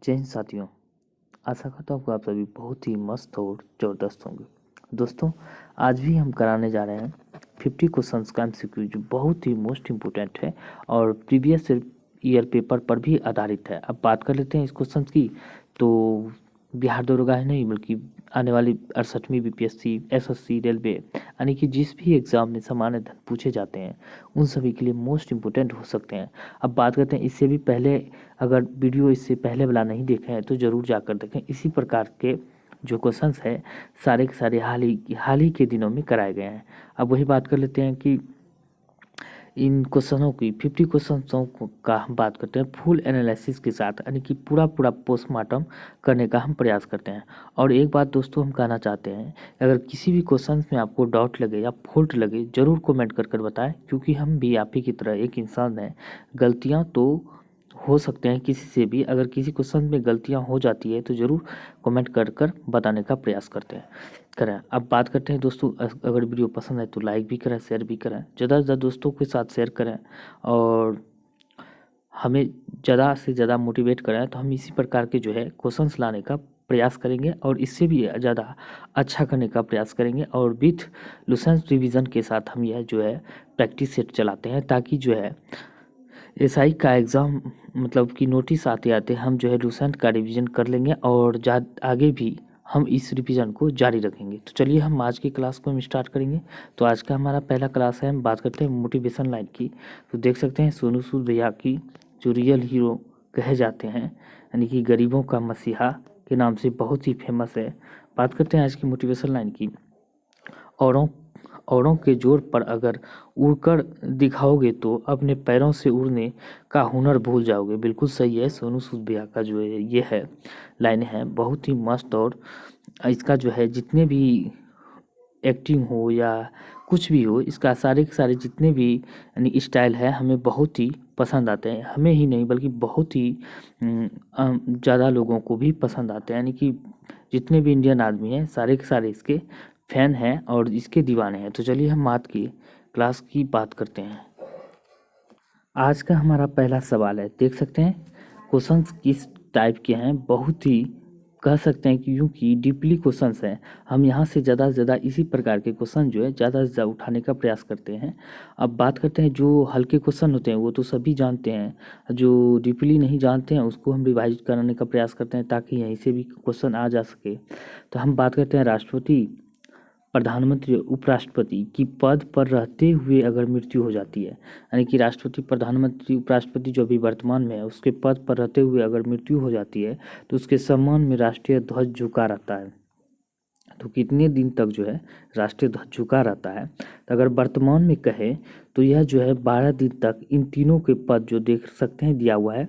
जय हिंद साथियों। आशा करता हूँ कि आप सभी बहुत ही मस्त और ज़बरदस्त होंगे। दोस्तों, आज भी हम कराने जा रहे हैं 50 क्वेश्चंस का एमसीक्यू, जो बहुत ही मोस्ट इम्पोर्टेंट है और प्रीवियस ईयर पेपर पर भी आधारित है। अब बात कर लेते हैं इस क्वेश्चन की। तो बिहार दरोगा ही नहीं, बल्कि आने वाली 68वीं बीपीएससी, एसएससी, रेलवे, यानी कि जिस भी एग्ज़ाम में सामान्य धन पूछे जाते हैं उन सभी के लिए मोस्ट इम्पोर्टेंट हो सकते हैं। अब बात करते हैं इससे भी पहले, अगर वीडियो इससे पहले वाला नहीं देखे हैं तो ज़रूर जाकर देखें। इसी प्रकार के जो क्वेश्चंस है सारे के सारे हाल ही के दिनों में कराए गए हैं। अब वही बात कर लेते हैं कि इन क्वेश्चनों की 50 क्वेश्चनों का हम बात करते हैं फुल एनालिसिस के साथ, यानी कि पूरा पोस्टमार्टम करने का हम प्रयास करते हैं। और एक बात दोस्तों हम कहना चाहते हैं, अगर किसी भी क्वेश्चन में आपको डाउट लगे या फॉल्ट लगे ज़रूर कमेंट कर बताएं, क्योंकि हम भी आप ही की तरह एक इंसान हैं। गलतियां तो हो सकते हैं किसी से भी, अगर किसी क्वेश्चन में गलतियां हो जाती है तो ज़रूर कमेंट कर बताने का प्रयास करते हैं करें। अब बात करते हैं दोस्तों, अगर वीडियो पसंद है तो लाइक भी करें, शेयर भी करें, ज़्यादा से ज़्यादा दोस्तों के साथ शेयर करें और हमें ज़्यादा से ज़्यादा मोटिवेट करें। तो हम इसी प्रकार के जो है क्वेश्चंस लाने का प्रयास करेंगे और इससे भी ज़्यादा अच्छा करने का प्रयास करेंगे। और विथ लुसेंस रिवीजन के साथ हम यह जो है प्रैक्टिस सेट चलाते हैं, ताकि जो है एसआई का एग्ज़ाम मतलब कि नोटिस आते आते हम जो है लुसेंट का रिवीजन कर लेंगे और आगे भी हम इस रिवीजन को जारी रखेंगे। तो चलिए हम आज की क्लास को हम स्टार्ट करेंगे। तो आज का हमारा पहला क्लास है, हम बात करते हैं मोटिवेशन लाइन की। तो देख सकते हैं सोनू सूद भैया की, जो रियल हीरो कहे जाते हैं, यानी कि गरीबों का मसीहा के नाम से बहुत ही फेमस है। बात करते हैं आज की मोटिवेशन लाइन की। औरों औरों के जोर पर अगर उड़कर दिखाओगे तो अपने पैरों से उड़ने का हुनर भूल जाओगे। बिल्कुल सही है, सोनू सूद भैया का जो है ये है लाइन है, बहुत ही मस्त। और इसका जो है जितने भी एक्टिंग हो या कुछ भी हो, इसका सारे के सारे जितने भी यानी स्टाइल है हमें बहुत ही पसंद आते हैं। हमें ही नहीं बल्कि बहुत ही ज़्यादा लोगों को भी पसंद आते हैं, यानी कि जितने भी इंडियन आदमी हैं सारे के सारे इसके फैन हैं और इसके दीवाने हैं। तो चलिए हम बात की क्लास की बात करते हैं। आज का हमारा पहला सवाल है, देख सकते हैं क्वेश्चंस किस टाइप के हैं, बहुत ही कह सकते हैं कि यूँ कि डीपली क्वेश्चंस हैं। हम यहाँ से ज़्यादा से ज़्यादा इसी प्रकार के क्वेश्चन जो है ज़्यादा से ज़्यादा उठाने का प्रयास करते हैं। अब बात करते हैं जो हल्के क्वेश्चन होते हैं वो तो सभी जानते हैं, जो डीपली नहीं जानते हैं उसको हम रिवाइज कराने का प्रयास करते हैं ताकि यहीं से भी क्वेश्चन आ जा सके। तो हम बात करते हैं राष्ट्रपति, प्रधानमंत्री, उपराष्ट्रपति की पद पर रहते हुए अगर मृत्यु हो जाती है, यानी कि राष्ट्रपति, प्रधानमंत्री, उपराष्ट्रपति जो अभी वर्तमान में है उसके पद पर रहते हुए अगर मृत्यु हो जाती है तो उसके सम्मान में राष्ट्रीय ध्वज झुका रहता है। तो कितने दिन तक जो है राष्ट्रीय ध्वज झुका रहता है? तो अगर वर्तमान में कहे तो यह जो है 12 दिन तक इन तीनों के पद जो देख सकते हैं दिया हुआ है,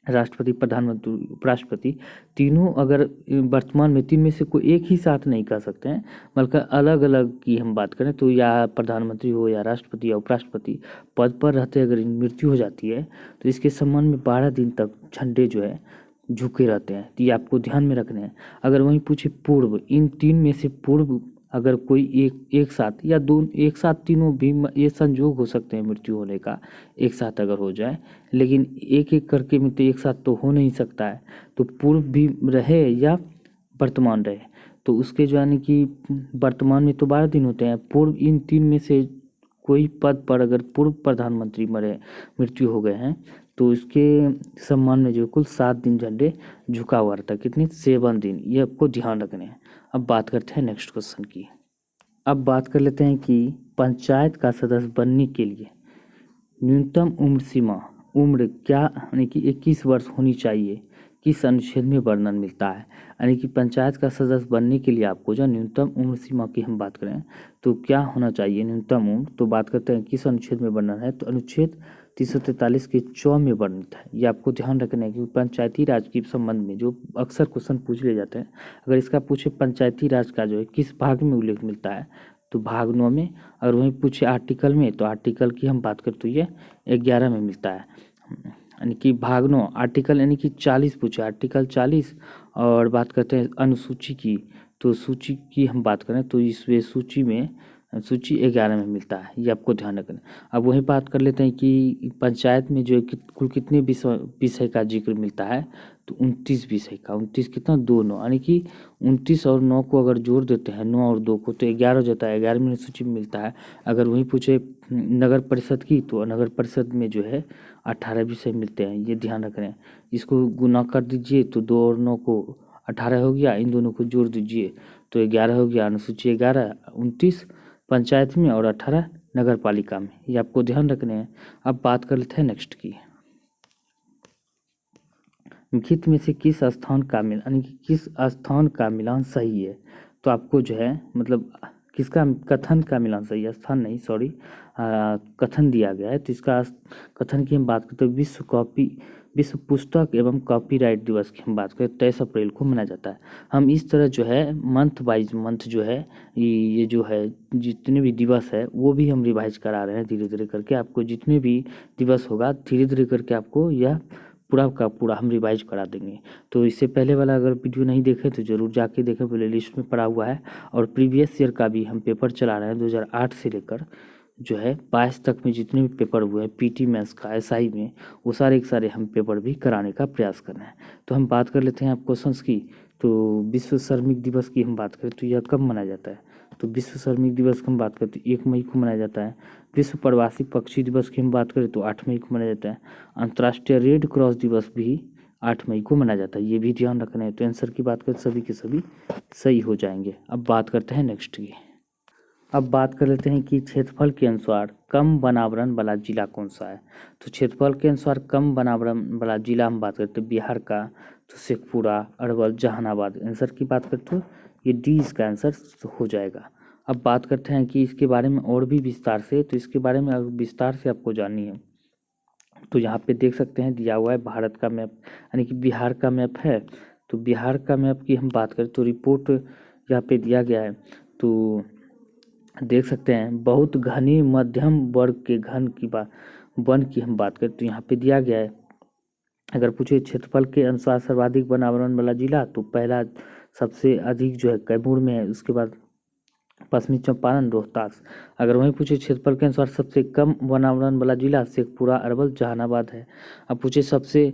राष्ट्रपति, प्रधानमंत्री, उपराष्ट्रपति, तीनों अगर वर्तमान में तीन में से कोई एक ही साथ नहीं कर सकते हैं, बल्कि अलग अलग की हम बात करें तो या प्रधानमंत्री हो या राष्ट्रपति या उपराष्ट्रपति पद पर रहते अगर मृत्यु हो जाती है तो इसके सम्मान में 12 दिन तक झंडे जो है झुके रहते हैं। तो ये आपको ध्यान में रखने हैं। अगर वहीं पूछे पूर्व, इन तीन में से पूर्व अगर कोई एक साथ या दो एक साथ तीनों भी ये संजोग हो सकते हैं मृत्यु होने का, एक साथ अगर हो जाए, लेकिन एक एक करके मृत्यु एक साथ तो हो नहीं सकता है। तो पूर्व भी रहे या वर्तमान रहे तो उसके जो यानी कि वर्तमान में तो 12 दिन होते हैं, पूर्व इन तीन में से कोई पद पर अगर पूर्व प्रधानमंत्री मृत्यु हो गए हैं तो इसके सम्मान में जो कुल 7 दिन झंडे झुका हुआ रहता है। कितने? 7 दिन। ये आपको ध्यान रखने हैं। अब बात करते हैं नेक्स्ट क्वेश्चन की। अब बात कर लेते हैं कि पंचायत का सदस्य बनने के लिए न्यूनतम उम्र क्या, यानी कि 21 वर्ष होनी चाहिए, किस अनुच्छेद में वर्णन मिलता है? यानी कि पंचायत का सदस्य बनने के लिए आपको जो न्यूनतम उम्र सीमा की हम बात करें तो क्या होना चाहिए न्यूनतम उम्र? तो बात करते हैं किस अनुच्छेद में वर्णन है, तो अनुच्छेद 343 के 4 में वर्णित है। ये आपको ध्यान रखना है कि पंचायती राज के संबंध में जो अक्सर क्वेश्चन पूछ लिए जाते हैं, अगर इसका पूछे पंचायती राज का जो है किस भाग में उल्लेख मिलता है तो भाग 9 में। अगर वहीं पूछे आर्टिकल में तो आर्टिकल की हम बात करें तो ये 11 में मिलता है, यानी कि भाग 9 आर्टिकल, यानी कि 40 पूछे, आर्टिकल 40। और बात करते हैं अनुसूची की, तो सूची की हम बात करें तो इस सूची में सूची 11 में मिलता है, ये आपको ध्यान रखना है। अब वही बात कर लेते हैं कि पंचायत में जो है कुल कितने विषय का जिक्र मिलता है, तो 29 विषय का। 29 कितना, 2 9, यानी कि 29 और 9 को अगर जोड़ देते हैं, 9 और 2 को, तो 11 हो जाता है। 11वीं सूची में मिलता है। अगर वही पूछे नगर परिषद की, तो नगर परिषद में जो है 18 विषय मिलते हैं, ये ध्यान रख रहे हैं। इसको गुना कर दीजिए तो 2 और 9 को 18 हो गया, इन दोनों को जोड़ दीजिए तो 11 हो गया। अनुसूची 11, 29 पंचायत में और 18 नगर पालिका में, ये आपको ध्यान रखने हैं। अब बात कर लेते हैं नेक्स्ट की। निम्नलिखित में से किस स्थान का मिलान, यानी कि किस स्थान का मिलान सही है, तो आपको जो है मतलब किसका कथन का मिलान सही है, स्थान नहीं, सॉरी, कथन दिया गया है। तो इसका कथन की हम बात करते हैं, विश्व पुस्तक एवं कॉपीराइट दिवस की हम बात करें, 23 अप्रैल को मनाया जाता है। हम इस तरह जो है मंथ वाइज मंथ जो है ये जो है जितने भी दिवस है वो भी हम रिवाइज करा रहे हैं धीरे धीरे करके। आपको जितने भी दिवस होगा धीरे धीरे करके आपको यह पूरा का पूरा हम रिवाइज करा देंगे। तो इससे पहले वाला अगर वीडियो नहीं देखे तो ज़रूर जाके देखें, प्ले लिस्ट में पड़ा हुआ है। और प्रीवियस ईयर का भी हम पेपर चला रहे हैं, 2008 से लेकर जो है 22 तक में जितने भी पेपर हुए हैं पीटी मैथ्स का, एसआई में, वो सारे के सारे हम पेपर भी कराने का प्रयास कर रहे हैं। तो हम बात कर लेते हैं आप क्वेश्चंस की। तो विश्व श्रमिक दिवस की हम बात करें तो यह कब मनाया जाता है, तो विश्व श्रमिक दिवस की हम बात करते हैं 1 मई को मनाया जाता है। विश्व प्रवासी पक्षी दिवस की हम बात करें तो 8 मई को मनाया जाता है। अंतर्राष्ट्रीय रेड क्रॉस दिवस भी 8 मई को मनाया जाता है, ये भी ध्यान रखना है। तो आंसर की बात करें सभी के सभी सही हो जाएंगे। अब बात करते हैं नेक्स्ट की। अब बात कर लेते हैं कि क्षेत्रफल के अनुसार कम वनावरण वाला जिला कौन सा है। तो क्षेत्रफल के अनुसार कम वनावरण वाला जिला हम बात करते हैं बिहार का, तो शेखपुरा, अरवल, जहानाबाद। आंसर की बात करते हो ये डी इसका आंसर हो जाएगा। अब बात करते हैं कि इसके बारे में और भी विस्तार से, तो इसके बारे में अगर विस्तार से आपको जाननी है तो यहाँ पे देख सकते हैं दिया हुआ है भारत का मैप, यानी कि बिहार का मैप है। तो बिहार का मैप की हम बात करें तो रिपोर्ट यहाँ पे दिया गया है। तो देख सकते हैं बहुत घनी मध्यम वर्ग के घन की बात वन की हम बात करें तो यहाँ पे दिया गया है। अगर पूछे क्षेत्रफल के अनुसार सर्वाधिक वनावरण वाला जिला, तो पहला सबसे अधिक जो है कैमूर में है, उसके बाद पश्चिमी चंपारण, रोहतास। अगर वहीं पूछे क्षेत्रफल के अनुसार सबसे कम वनावरण वाला जिला, शेखपुरा, अरवल, जहानाबाद है। अब पूछे सबसे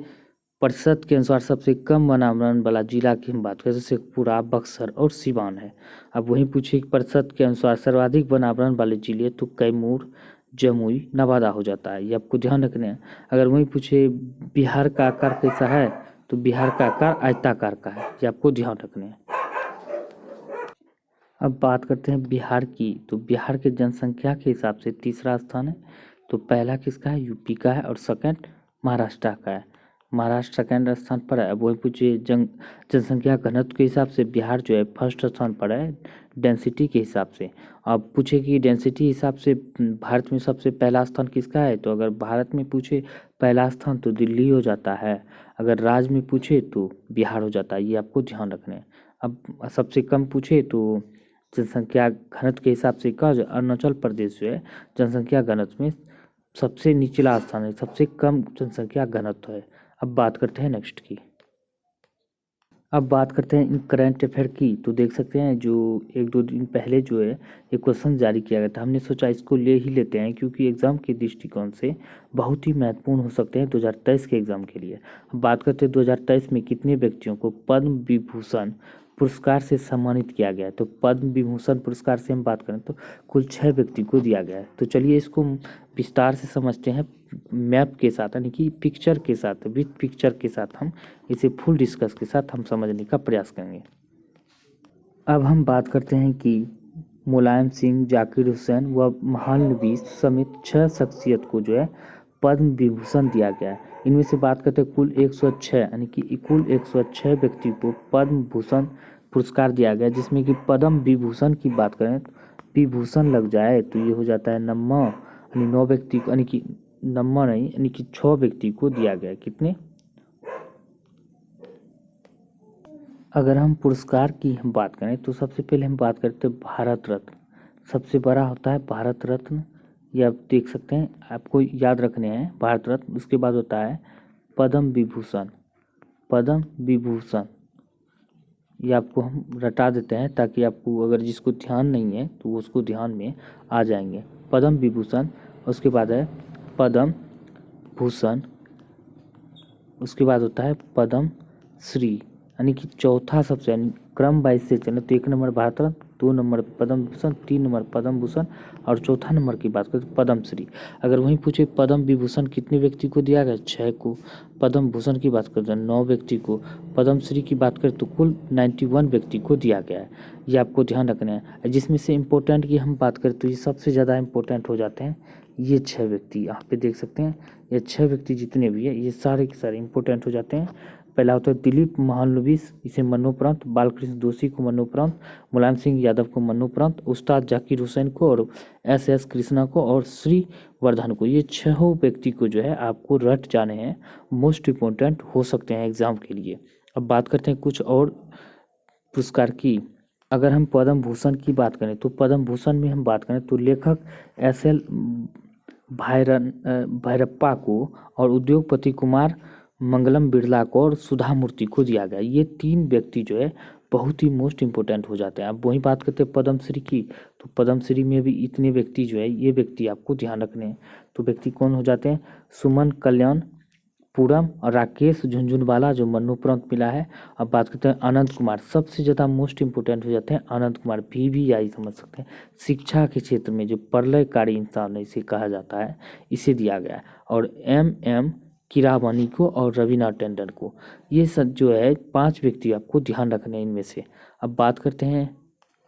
प्रतिशत के अनुसार सबसे कम वनावरण वाला जिला की हम बात करें तो शेखपुरा, बक्सर और सिवान है। अब वहीं पूछे प्रतिशत के अनुसार सर्वाधिक वनावरण वाले जिले, तो कैमूर, जमुई, नवादा हो जाता है, ये आपको ध्यान रखने हैं। अगर वहीं पूछे बिहार का आकार कैसा है, तो बिहार का आकार आयताकार का है, ये आपको ध्यान रखने हैं। अब बात करते हैं बिहार की। तो बिहार के जनसंख्या के हिसाब से तीसरा स्थान है। तो पहला किसका है, यूपी का है, और सेकंड महाराष्ट्र का है। महाराष्ट्र सेकंड स्थान पर है। अब वही पूछिए जनसंख्या घनत्व के हिसाब से बिहार जो है फर्स्ट स्थान पर है डेंसिटी के हिसाब से। अब पूछे कि डेंसिटी हिसाब से भारत में सबसे पहला स्थान किसका है, तो अगर भारत में पूछे पहला स्थान तो दिल्ली हो जाता है। अगर राज्य में पूछे तो बिहार हो जाता है, ये आपको ध्यान रखना है। अब सबसे कम पूछे तो जनसंख्या घनत्व के हिसाब से का जो अरुणाचल प्रदेश जो है जनसंख्या घनत्व में सबसे निचला स्थान है, सबसे कम जनसंख्या घनत्व है। अब बात करते हैं नेक्स्ट की। अब बात करते हैं करंट अफेयर की। तो देख सकते हैं जो 1-2 दिन पहले जो है ये क्वेश्चन जारी किया गया था, हमने सोचा इसको ले ही लेते हैं क्योंकि एग्ज़ाम के दृष्टिकोण से बहुत ही महत्वपूर्ण हो सकते हैं 2023 के एग्ज़ाम के लिए। अब बात करते हैं 2023 में कितने व्यक्तियों को पद्म विभूषण पुरस्कार से सम्मानित किया गया है। तो पद्म विभूषण पुरस्कार से हम बात करें तो कुल 6 व्यक्ति को दिया गया है। तो चलिए इसको विस्तार से समझते हैं मैप के साथ, यानी कि पिक्चर के साथ, विथ पिक्चर के साथ हम इसे फुल डिस्कस के साथ हम समझने का प्रयास करेंगे। अब हम बात करते हैं कि मुलायम सिंह, जाकिर हुसैन व महालनबी समेत 6 शख्सियत को जो है पद्म विभूषण दिया गया है। इनमें से बात करते हैं कुल 106, यानी कि कुल 106 व्यक्ति को पद्म भूषण पुरस्कार दिया गया, जिसमें कि पद्म विभूषण की बात करें तो विभूषण लग जाए तो ये हो जाता है नम्मा, यानी 9 व्यक्ति को, यानी कि नम्मा नहीं, यानी कि 6 व्यक्ति को दिया गया। कितने, अगर हम पुरस्कार की हम बात करें तो सबसे पहले हम बात करते हैं भारत रत्न, सबसे बड़ा होता है भारत रत्न, ये आप देख सकते हैं, आपको याद रखने हैं भारत रत्न। उसके बाद होता है पद्म विभूषण, पद्म विभूषण ये आपको हम रटा देते हैं ताकि आपको अगर जिसको ध्यान नहीं है तो उसको ध्यान में आ जाएंगे। पद्म विभूषण, उसके बाद है पद्म भूषण, उसके बाद होता है पद्म श्री, यानी कि चौथा सबसे, यानी क्रम वाइज से चले तो 1 number Bharat Ratna, 2 number Padma Vibhushan, 3 number Padma Bhushan और चौथा नंबर की बात करें तो पद्म श्री। अगर वहीं पूछे पद्म विभूषण कितने व्यक्ति को दिया गया, 6 को। पद्म भूषण की बात करते हैं 9 व्यक्ति को। पद्म श्री की बात करें तो कुल 91 व्यक्ति को दिया गया है। ये आपको ध्यान रखना है। जिसमें से इम्पोर्टेंट की हम बात करें तो ये सबसे ज़्यादा इम्पोर्टेंट हो जाते हैं ये 6 व्यक्ति। यहाँ पे देख सकते हैं ये 6 व्यक्ति जितने भी है ये सारे के सारे इम्पोर्टेंट हो जाते हैं। पहला होता है दिलीप महालनोबिस, इसे मरणोपरांत, बालकृष्ण दोषी को मरणोपरांत, मुलायम सिंह यादव को मरणोपरांत, उस्ताद जाकिर हुसैन को और एस कृष्णा को और श्री वर्धन को। ये 6 व्यक्ति को जो है आपको रट जाने हैं, मोस्ट इम्पोर्टेंट हो सकते हैं एग्जाम के लिए। अब बात करते हैं कुछ और पुरस्कार की। अगर हम पद्म भूषण की बात करें तो पद्म भूषण में हम बात करें तो लेखक SL भैरप्पा को और उद्योगपति कुमार मंगलम बिरला को और सुधा मूर्ति को दिया गया। ये 3 व्यक्ति जो है बहुत ही मोस्ट इम्पोर्टेंट हो जाते हैं। अब वही बात करते हैं पद्मश्री की, तो पद्मश्री में भी इतने व्यक्ति जो है ये व्यक्ति आपको ध्यान रखने हैं। तो व्यक्ति कौन हो जाते हैं, सुमन कल्याण पूरम और राकेश झुनझुनवाला जो मरणोपरांत मिला है। अब बात करते हैं अनंत कुमार, सबसे ज़्यादा मोस्ट इम्पोर्टेंट हो जाते हैं अनंत कुमार, VVI समझ सकते हैं। शिक्षा के क्षेत्र में जो प्रलयकारी इंसान है इसे कहा जाता है, इसे दिया गया है। और MM कीरावानी को और रवीना टंडन को। ये सब जो है 5 व्यक्ति आपको ध्यान रखने हैं इनमें से। अब बात करते हैं,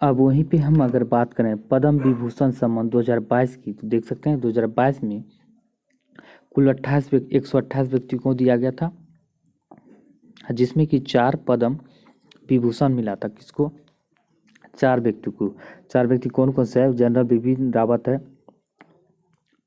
अब वहीं पे हम अगर बात करें पद्म विभूषण सम्मान 2022 की, तो देख सकते हैं 2022 में कुल 128 व्यक्ति को दिया गया था, जिसमें कि 4 पद्म विभूषण मिला था। किसको, 4 व्यक्ति को। 4 व्यक्ति कौन कौन से है, जनरल बिपिन रावत है,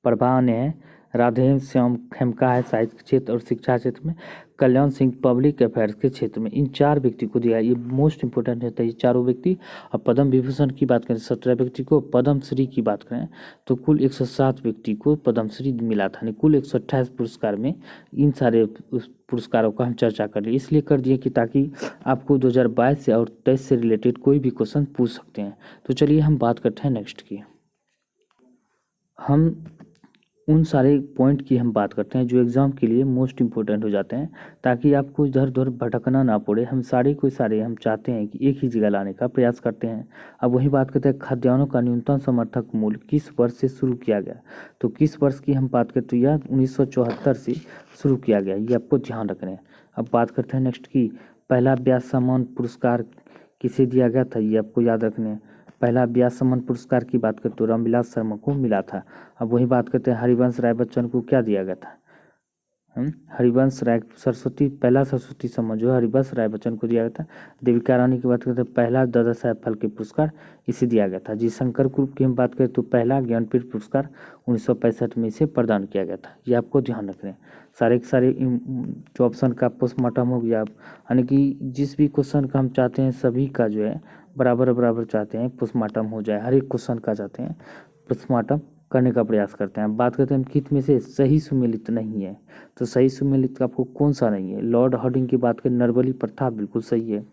प्रभा ने है, राधे श्याम खेमका है साहित्य क्षेत्र और शिक्षा क्षेत्र में, कल्याण सिंह पब्लिक अफेयर्स के क्षेत्र में। इन 4 व्यक्ति को दिया, ये मोस्ट इंपोर्टेंट होता है ये चारों व्यक्ति। अब पद्म विभूषण की बात करें 17 व्यक्ति को, पद्म श्री की बात करें तो कुल 107 व्यक्ति को पद्म श्री मिला था। कुल 128 पुरस्कार में इन सारे पुरस्कारों का हम चर्चा कर लिए, इसलिए कर दिए कि ताकि आपको 2022 से और 23 से रिलेटेड कोई भी क्वेश्चन पूछ सकते हैं। तो चलिए हम बात करते हैं नेक्स्ट की। हम उन सारे पॉइंट की हम बात करते हैं जो एग्ज़ाम के लिए मोस्ट इम्पोर्टेंट हो जाते हैं, ताकि आपको इधर उधर भटकना ना पड़े। हम सारे को सारे हम चाहते हैं कि एक ही जगह लाने का प्रयास करते हैं। अब वही बात करते हैं खाद्यान्नों का न्यूनतम समर्थक मूल्य किस वर्ष से शुरू किया गया, तो किस वर्ष की हम बात करते हैं, यह 1974 से शुरू किया गया, ये आपको ध्यान रखना है। अब बात करते हैं नेक्स्ट की, पहला व्यास सम्मान पुरस्कार किसे दिया गया था, ये आपको याद रखना है। पहला व्यास सम्मान पुरस्कार की बात करें तो रामविलास शर्मा को मिला था। अब वही बात करते हैं हरिवंश राय बच्चन को क्या दिया गया था, हरिवंश राय सरस्वती, पहला सरस्वती सम्मान जो हरिवंश राय बच्चन को दिया गया था। देविका रानी की बात करते हैं पहला दादा साहेब फाल्के पुरस्कार इसे दिया गया था। जी शंकर ग्रुप की हम बात करें तो पहला ज्ञानपीठ पुरस्कार 1965 में इसे प्रदान किया गया था, ये आपको ध्यान रखना है। सारे के सारे जो ऑप्शन का पोस्टमार्टम हो गया, यानी कि जिस भी क्वेश्चन का हम चाहते हैं सभी का जो है बराबर बराबर चाहते हैं पोस्टमार्टम हो जाए, हर एक क्वेश्चन का चाहते हैं पोस्टमार्टम करने का प्रयास करते हैं। बात करते हैं कित में से सही सुमेलित नहीं है, तो सही सुमेलित आपको कौन सा नहीं है। लॉर्ड हार्डिंग की बात करें नरबली प्रथा बिल्कुल सही है।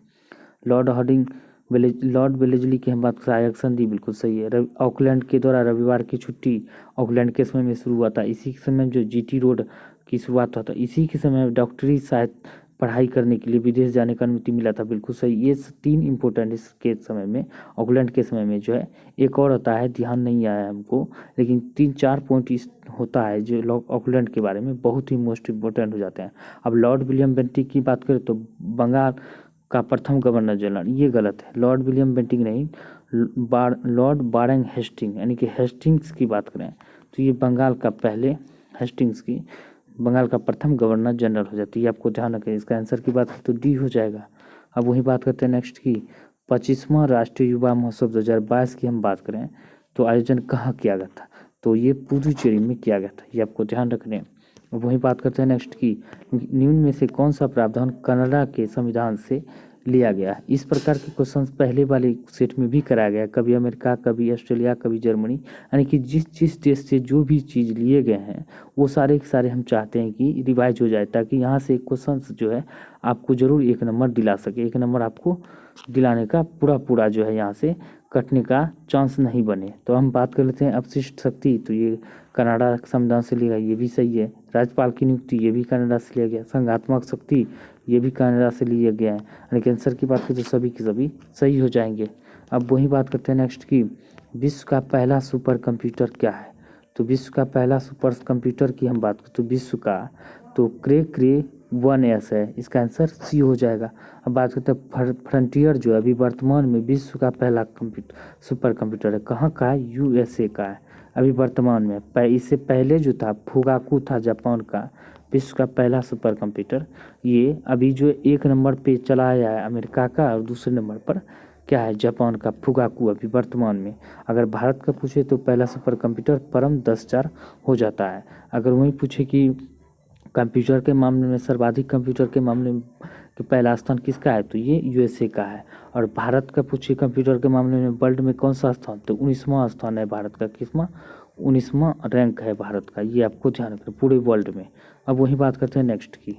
लॉर्ड वेलेजली की हम बात करें सहायक संधि बिल्कुल सही है। ऑकलैंड के द्वारा रविवार की छुट्टी ऑकलैंड के समय में शुरू हुआ था, इसी के समय जो GT रोड की शुरुआत हुआ था, इसी के समय डॉक्टरी साहित्य पढ़ाई करने के लिए विदेश जाने का अनुमति मिला था, बिल्कुल सही। ये 3 इम्पोर्टेंट इसके समय में ऑकलैंड के समय में जो है। एक और होता है ध्यान नहीं आया हमको, लेकिन 3-4 पॉइंट इस होता है जो ऑकलैंड के बारे में बहुत ही मोस्ट इम्पोर्टेंट हो जाते हैं। अब लॉर्ड विलियम बेंटिक की बात करें तो बंगाल का प्रथम गवर्नर जनरल, ये गलत है, लॉर्ड विलियम बेंटिक नहीं, लॉर्ड बारेंग हेस्टिंग, यानी कि हेस्टिंग्स की बात करें तो ये बंगाल का पहले हेस्टिंग्स की बंगाल का प्रथम गवर्नर जनरल हो जाती है, आपको ध्यान रखें। इसका आंसर की बात करें तो D हो जाएगा। अब वही बात करते हैं नेक्स्ट की 25वां राष्ट्रीय युवा महोत्सव 2022 की हम बात करें तो आयोजन कहाँ किया गया था, तो ये पुदुचेरी में किया गया था, ये आपको ध्यान रखने। वही बात करते हैं नेक्स्ट की निम्न में से कौन सा प्रावधान कनाडा के संविधान से लिया गया। इस प्रकार के क्वेश्चंस पहले वाले सेट में भी कराया गया, कभी अमेरिका, कभी ऑस्ट्रेलिया, कभी जर्मनी, यानी कि जिस जिस देश से जो भी चीज़ लिए गए हैं वो सारे के सारे हम चाहते हैं कि रिवाइज हो जाए, ताकि यहाँ से क्वेश्चंस जो है आपको ज़रूर 1 नंबर दिला सके। 1 नंबर आपको दिलाने का पूरा पूरा जो है यहाँ से कटने का चांस नहीं बने। तो हम बात कर लेते हैं अपशिष्ट शक्ति, तो ये कनाडा संविधान से लिया, ये भी सही है। राज्यपाल की नियुक्ति, ये भी कनाडा से लिया गया। संघात्मक शक्ति, ये भी कनाडा से लिया गया है। लेकिन आंसर की बात करें तो सभी के सभी सही हो जाएंगे। अब वही बात करते हैं नेक्स्ट की, विश्व का पहला सुपर कंप्यूटर क्या है? तो विश्व का पहला सुपर कंप्यूटर की हम बात करें तो विश्व का तो क्रे 1S है, इसका आंसर सी हो जाएगा। अब बात करते हैं फ्रंटियर जो है अभी वर्तमान में विश्व का पहला सुपर कंप्यूटर है, कहाँ का है? USA का है अभी वर्तमान में। इससे पहले जो था फुगाकू था जापान का, विश्व का पहला सुपर कंप्यूटर। ये अभी जो 1 नंबर पे चलाया है अमेरिका का, और दूसरे नंबर पर क्या है? जापान का फुगाकू अभी वर्तमान में। अगर भारत का पूछे तो पहला सुपर कंप्यूटर परम 10,000 हो जाता है। अगर वही पूछे कि कंप्यूटर के मामले में सर्वाधिक कंप्यूटर के मामले में तो पहला स्थान किसका है? तो ये USA का है। और भारत का पूछिए कंप्यूटर के मामले में वर्ल्ड में कौन सा स्थान? तो 19वां स्थान है भारत का। किसवां? 19वां रैंक है भारत का, ये आपको ध्यान रखना पूरे वर्ल्ड में। अब वही बात करते हैं नेक्स्ट की,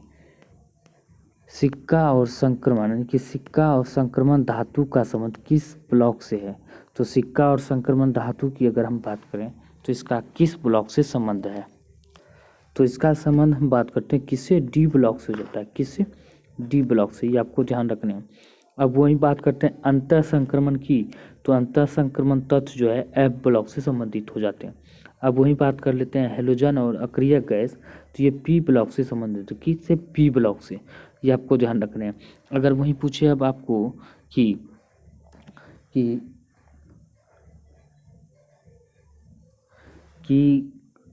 सिक्का और संक्रमण, यानी कि सिक्का और संक्रमण धातु का संबंध किस ब्लॉक से है? तो सिक्का और संक्रमण धातु की अगर हम बात करें तो इसका किस ब्लॉक से संबंध है? तो इसका संबंध हम बात करते हैं किससे? D ब्लॉक से हो जाता है। किससे? D ब्लॉक से, ये आपको ध्यान रखने हैं। अब वही बात करते हैं अंतः संक्रमण की, तो अंतः संक्रमण तत्व जो है F ब्लॉक से संबंधित हो जाते हैं। अब वही बात कर लेते हैं हेलोजन और अक्रिय गैस, तो ये P ब्लॉक से संबंधित है। किससे? P ब्लॉक से, ये आपको ध्यान रखने हैं। अगर वही पूछे अब आपको कि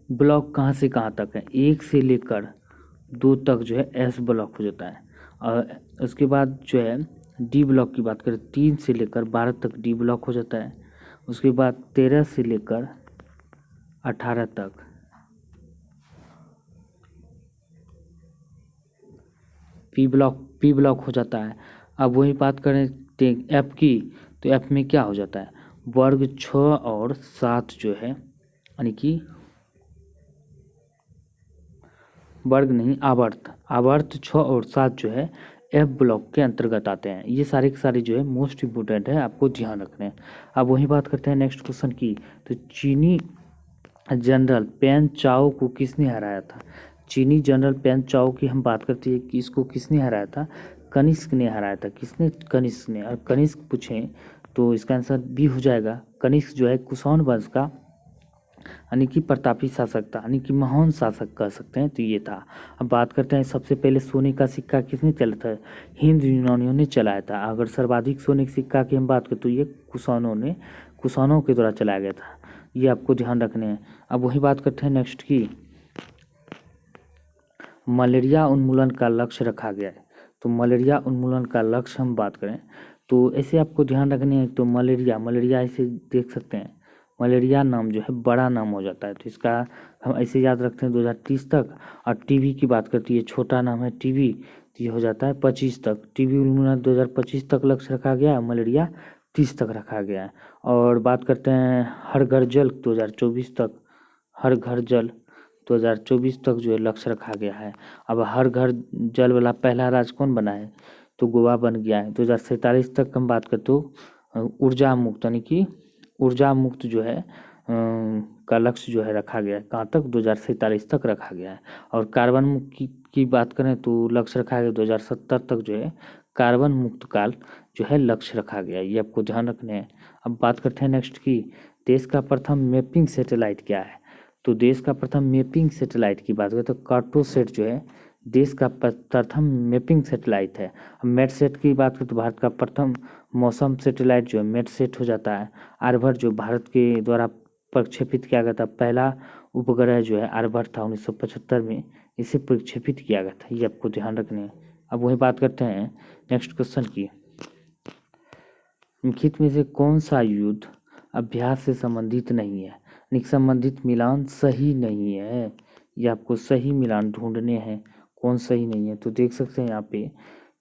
ब्लॉक कहाँ से कहाँ तक है, 1 से लेकर 2 तक जो है S ब्लॉक हो जाता है। और उसके बाद जो है D ब्लॉक की बात करें 3 से लेकर 12 तक D ब्लॉक हो जाता है। उसके बाद 13 से लेकर 18 तक P ब्लॉक हो जाता है। अब वही बात करें F की, तो F में क्या हो जाता है? वर्ग 6 और 7 जो है, यानी कि वर्ग नहीं आवर्त 6 और 7 जो है F ब्लॉक के अंतर्गत आते हैं। ये सारे के सारे जो है मोस्ट इम्पोर्टेंट है, आपको ध्यान रखने हैं। अब वही बात करते हैं नेक्स्ट क्वेश्चन की, तो चीनी जनरल पेन चाओ को किसने हराया था? चीनी जनरल पेन चाओ की हम बात करते हैं कि इसको किसने हराया था? कनिष्क ने हराया था। किसने? कनिष्क ने। और कनिष्क पूछें तो इसका आंसर बी हो जाएगा। कनिष्क जो है कुषाण वंश का यानी कि प्रतापी शासक था, यानी कि महान शासक कह सकते हैं, तो ये था। अब बात करते हैं सबसे पहले सोने का सिक्का किसने चला था? हिंद यूनानियों ने चलाया था। अगर सर्वाधिक सोने के सिक्का की हम बात करें तो ये कुषाणों के द्वारा चलाया गया था, ये आपको ध्यान रखने हैं। अब वही बात करते हैं नेक्स्ट की, मलेरिया उन्मूलन का लक्ष्य रखा गया है। तो मलेरिया उन्मूलन का लक्ष्य हम बात करें तो ऐसे आपको ध्यान रखने हैं। तो मलेरिया ऐसे देख सकते हैं, मलेरिया नाम जो है बड़ा नाम हो जाता है, तो इसका हम ऐसे याद रखते हैं 2030 तक। और टीबी की बात करती है, छोटा नाम है टीबी, तो ये हो जाता है 25 तक। टीबी उन्मूलन 2025 तक लक्ष्य रखा गया है, मलेरिया 30 तक रखा गया है। और बात करते हैं हर घर जल 2024 तक, हर घर जल 2024 तक जो है लक्ष्य रखा गया है। अब हर घर जल वाला पहला राज्य कौन बना है? तो गोवा बन गया है। 2047 तक हम बात करें तो ऊर्जा मुक्त, यानी कि ऊर्जा मुक्त जो है का लक्ष्य जो है रखा गया है। कहाँ तक? 2047 तक रखा गया है। और कार्बन मुक्त की बात करें तो लक्ष्य रखा गया 2070 तक जो है कार्बन मुक्त काल जो है लक्ष्य रखा गया है, ये आपको ध्यान रखने हैं। अब बात करते हैं नेक्स्ट की, देश का प्रथम मैपिंग सैटेलाइट क्या है? तो देश का प्रथम मैपिंग सैटेलाइट की बात करें तो कार्टोसैट जो है देश का प्रथम मैपिंग सैटेलाइट है। मेटसेट की बात करें तो भारत का प्रथम मौसम सैटेलाइट जो है मेटसेट हो जाता है। आर्यभट्ट जो भारत के द्वारा प्रक्षेपित किया गया था, पहला उपग्रह जो है आर्यभट्ट था 1975 में, इसे प्रक्षेपित किया गया था, ये आपको ध्यान रखने हैं। अब वही बात करते हैं नेक्स्ट क्वेश्चन की, निम्नलिखित में से कौन सा युद्ध अभ्यास से संबंधित नहीं है? संबंधित मिलान सही नहीं है, ये आपको सही मिलान ढूंढने हैं, कौन सही नहीं है। तो देख सकते हैं यहाँ पे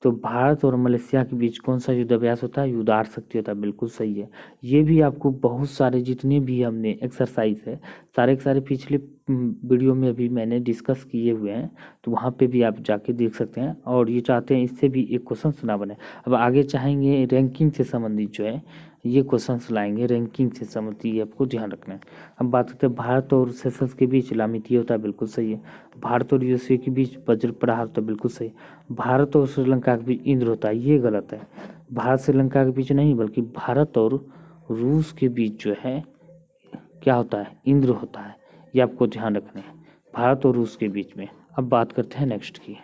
तो भारत और मलेशिया के बीच कौन सा युद्धाभ्यास होता है? युद्धार शक्ति होता है, बिल्कुल सही है। ये भी आपको बहुत सारे जितने भी हमने एक्सरसाइज है सारे के सारे पिछले वीडियो में भी मैंने डिस्कस किए हुए हैं, तो वहाँ पे भी आप जाके देख सकते हैं। और ये चाहते हैं इससे भी एक क्वेश्चन ना बने। अब आगे चाहेंगे रैंकिंग से संबंधित जो है ये क्वेश्चंस लाएंगे, रैंकिंग से संबंधित, ये आपको ध्यान रखना है। अब बात करते हैं भारत और सेशल्स के बीच लामितीय होता है, बिल्कुल सही है। भारत और यूएसए के बीच वज्र प्रहार होता है, बिल्कुल सही। भारत और श्रीलंका के बीच इंद्र होता है, ये गलत है। भारत श्रीलंका के बीच नहीं, बल्कि भारत और रूस के बीच जो है क्या होता है? इंद्र होता है, ये आपको ध्यान रखना है, भारत और रूस के बीच में। अब बात करते हैं नेक्स्ट की।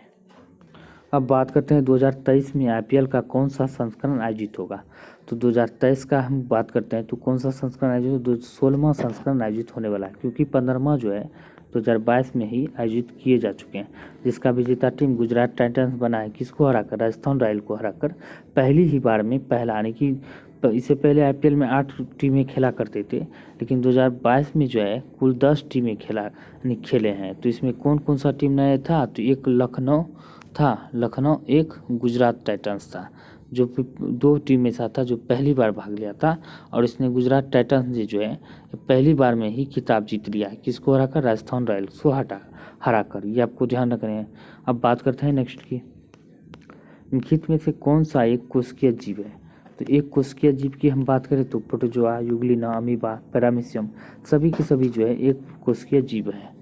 अब बात करते हैं 2023 में आईपीएल का कौन सा संस्करण आयोजित होगा। तो 2023 का हम बात करते हैं तो कौन सा संस्करण आयोजित? 16वां संस्करण आयोजित होने वाला है, क्योंकि 15वां जो है 2022 में ही आयोजित किए जा चुके हैं, जिसका विजेता टीम गुजरात टाइटंस बना है। किसको हराकर? राजस्थान रॉयल को हराकर। पहली ही बार में पहला, यानी कि इससे पहले आईपीएल में 8 टीमें खेला करते थे, लेकिन 2022 में जो है कुल 10 टीमें खेले हैं। तो इसमें कौन कौन सा टीम नया था? तो एक लखनऊ था, लखनऊ, एक गुजरात टाइटंस था, जो 2 टीम में से था जो पहली बार भाग लिया था। और इसने गुजरात टाइटंस ने जो है पहली बार में ही खिताब जीत लिया है। किसको हराकर? राजस्थान रॉयल्स को हराकर, ये आपको ध्यान रखना है। अब बात करते हैं नेक्स्ट की। निम्नलिखित में से कौन सा एक कोशिकीय जीव है? तो एक कोशिकीय जीव की हम बात करें तो प्रोटोजोआ, यूग्लिना, अमीबा, पैरामीशियम, सभी के सभी जो है एक कोशिकीय जीव है।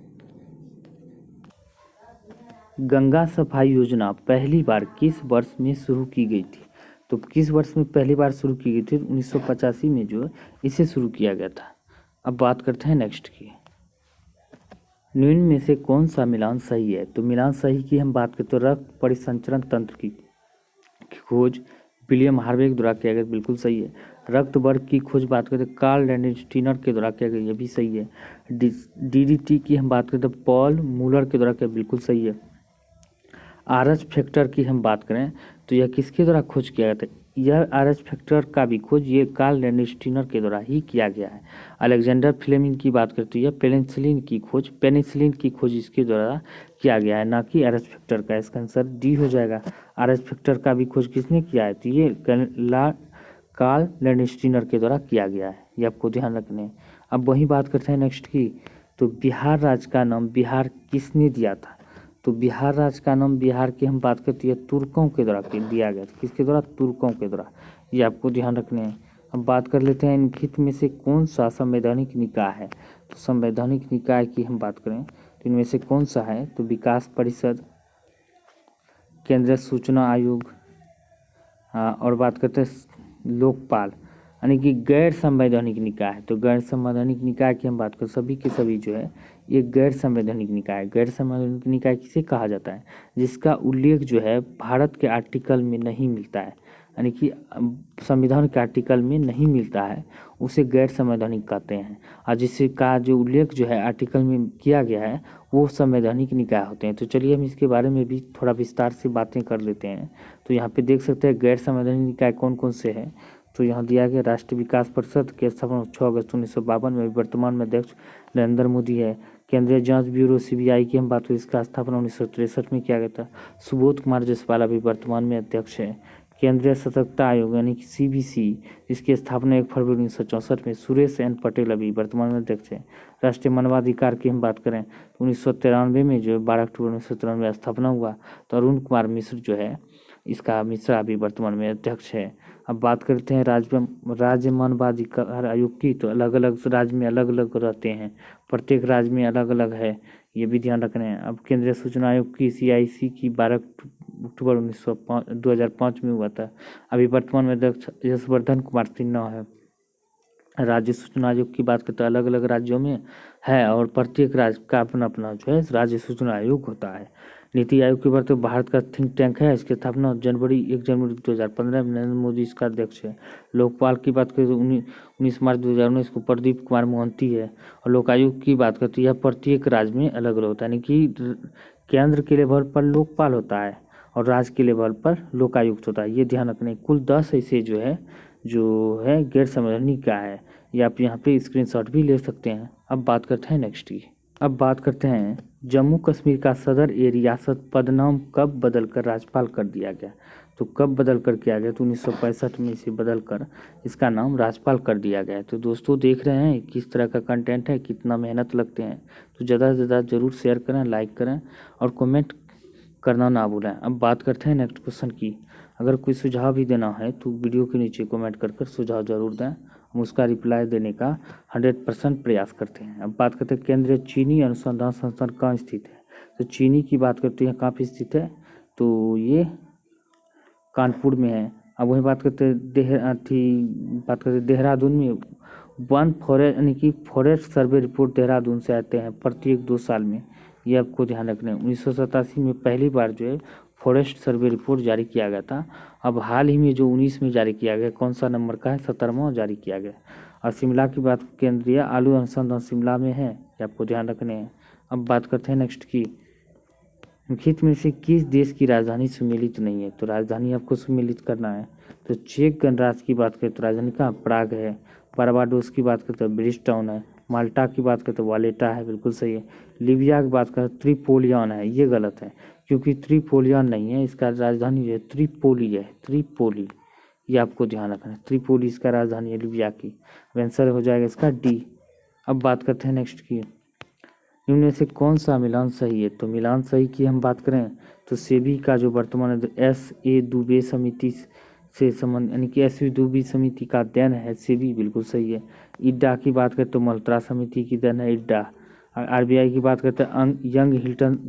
गंगा सफाई योजना पहली बार किस वर्ष में शुरू की गई थी? तो किस वर्ष में पहली बार शुरू की गई थी? 1985 में जो इसे शुरू किया गया था। अब बात करते हैं नेक्स्ट की। निम्न में से कौन सा मिलान सही है? तो मिलान सही की हम बात करें तो रक्त परिसंचरण तंत्र की खोज विलियम हार्वे के द्वारा किया गया, बिल्कुल सही है। रक्त वर्ग की खोज बात करें तो कार्ल लैंडस्टीनर के द्वारा किया गया, यह भी सही है। डीडीटी की हम बात करें तो पॉल मूलर के द्वारा किया, बिल्कुल सही है। आरएच फैक्टर की हम बात करें तो यह किसके द्वारा खोज किया गया था? यह आरएच फैक्टर का भी खोज ये कार्ल लैंडस्टीनर के द्वारा ही किया गया है। अलेक्जेंडर फ्लेमिंग की बात करें तो यह पेनिसिलिन की खोज इसके द्वारा किया गया है, ना कि आरएच फैक्टर का। इसका आंसर डी हो जाएगा। आरएच फैक्टर का भी खोज किसने किया है? तो ये कार्ल लैंडस्टीनर के द्वारा किया गया है, ये आपको ध्यान रखना है। अब वही बात करते हैं नेक्स्ट की। तो बिहार राज्य का नाम बिहार किसने दिया था? तो बिहार राज्य का नाम बिहार की हम बात करते हैं तुर्कों के द्वारा दिया गया था। किसके द्वारा? तुर्कों के द्वारा, ये आपको ध्यान रखने हैं। अब बात कर लेते हैं निम्नलिखित में से कौन सा संवैधानिक निकाय है। तो संवैधानिक निकाय की हम बात करें तो इनमें से कौन सा है? तो विकास परिषद, केंद्रीय सूचना आयोग, और बात करते हैं लोकपाल, यानी कि गैर संवैधानिक निकाय है। तो गैर संवैधानिक निकाय की हम बात करें, सभी के सभी जो है ये गैर संवैधानिक निकाय है। गैर संवैधानिक निकाय किसे कहा जाता है? जिसका उल्लेख जो है भारत के आर्टिकल में नहीं मिलता है, यानी कि संविधान के आर्टिकल में नहीं मिलता है, उसे गैर संवैधानिक कहते हैं। और जिसका जो उल्लेख जो है आर्टिकल में किया गया है वो संवैधानिक निकाय होते हैं। तो चलिए हम इसके बारे में भी थोड़ा विस्तार से बातें कर लेते हैं। तो यहाँ पे देख सकते हैं गैर संवैधानिक निकाय कौन कौन से हैं। तो यहाँ दिया गया राष्ट्रीय विकास परिषद की स्थापना 6 अगस्त 1952 में, वर्तमान में अध्यक्ष नरेंद्र मोदी है। केंद्रीय जांच ब्यूरो सीबीआई की हम बात करें, इसका स्थापना 1963 में किया गया था। सुबोध कुमार जायसवाल अभी वर्तमान में अध्यक्ष है। केंद्रीय सतर्कता आयोग यानी कि सीबीसी, इसकी स्थापना 1 फरवरी 1964 में। सुरेश एन पटेल अभी वर्तमान में अध्यक्ष है। राष्ट्रीय मानवाधिकार की हम बात करें तो 1993 में जो 12 अक्टूबर 1993 में स्थापना हुआ। तो अरुण कुमार मिश्र जो है इसका मिश्रा अभी वर्तमान में अध्यक्ष है। अब बात करते हैं राज्य मानवाधिकार आयोग की। तो अलग अलग राज्य में अलग अलग रहते हैं, प्रत्येक राज्य में अलग अलग है, ये भी ध्यान रखना है। अब केंद्रीय सूचना आयोग की CIC की 12 अक्टूबर 2005 में हुआ था। अभी वर्तमान में अध्यक्ष यशवर्धन कुमार सिन्हा है। राज्य सूचना आयोग की बात करते हैं, अलग अलग राज्यों में है और प्रत्येक राज्य का अपना अपना जो है राज्य सूचना आयोग होता है। नीति आयोग की बात तो भारत का थिंक टैंक है, इसकी स्थापना 1 जनवरी 2015 में नरेंद्र मोदी इसका अध्यक्ष है। लोकपाल की बात करें तो 19 मार्च 2019 को प्रदीप कुमार मोहंती है। और लोकायुक्त की बात करते हैं, यह प्रत्येक राज्य में अलग अलग होता है, यानी कि केंद्र के लेवल पर लोकपाल होता है और राज्य के लेवल पर लोकायुक्त होता है, ये ध्यान रखने। कुल 10 ऐसे जो है गैर संवैधानिक निकाय है, ये आप यहाँ पे स्क्रीनशॉट भी ले सकते हैं। अब बात करते हैं नेक्स्ट की। अब बात करते हैं जम्मू कश्मीर का सदर ए रियासत पदनाम कब बदलकर राज्यपाल कर दिया गया। तो कब बदल कर किया गया, तो 1965 में इसे बदलकर इसका नाम राज्यपाल कर दिया गया है। तो दोस्तों देख रहे हैं किस तरह का कंटेंट है, कितना मेहनत लगते हैं। तो ज़्यादा से ज़्यादा ज़रूर शेयर करें, लाइक करें और कमेंट करना ना भूलें। अब बात करते हैं नेक्स्ट क्वेश्चन की। अगर कोई सुझाव भी देना है तो वीडियो के नीचे कमेंट कर सुझाव जरूर दें, हम उसका रिप्लाई देने का 100% प्रयास करते हैं। अब बात करते हैं केंद्रीय चीनी अनुसंधान संस्थान कहाँ स्थित है। तो चीनी की बात करते हैं कहाँ पे स्थित है, तो ये कानपुर में है। अब वही बात करते हैं देहरादून में वन फॉरेस्ट यानी कि फॉरेस्ट सर्वे रिपोर्ट देहरादून से आते हैं प्रत्येक 2 साल में, ये आपको ध्यान रखना है। 1987 में पहली बार जो है फॉरेस्ट सर्वे रिपोर्ट जारी किया गया था। अब हाल ही में जो 19 में जारी किया गया, कौन सा नंबर का है, 17वां जारी किया गया। और शिमला की बात केंद्रीय आलू अनुसंधान शिमला में है, ये आपको ध्यान रखने हैं। अब बात करते हैं नेक्स्ट की, निम्नलिखित में से किस देश की राजधानी सुमेलित नहीं है। तो राजधानी आपको सुमेलित करना है। तो चेक गणराज्य की बात करें तो राजधानी कहाँ, प्राग है। बारबाडोस की बात करें तो ब्रिज टाउन है। माल्टा की बात करें तो वालेटा है, बिल्कुल सही है। लीबिया की बात करें त्रिपोलियन है, ये गलत है क्योंकि त्रिपोलियन नहीं है, इसका राजधानी जो है त्रिपोली है, त्रिपोली, ये आपको ध्यान रखना है। त्रिपोली इसका राजधानी है लीबिया की। आंसर हो जाएगा इसका डी। अब बात करते हैं नेक्स्ट की, इनमें से कौन सा मिलान सही है। तो मिलान सही की हम बात करें तो सेबी का जो वर्तमान एस ए दुबे समिति से संबंध यानी कि एस दुबे समिति का देन है सेबी, बिल्कुल सही है। इड्डा की बात करें तो मल्होत्रा समिति की देन है इड्डा। आरबीआई की बात करते हैं यंग हिल्टन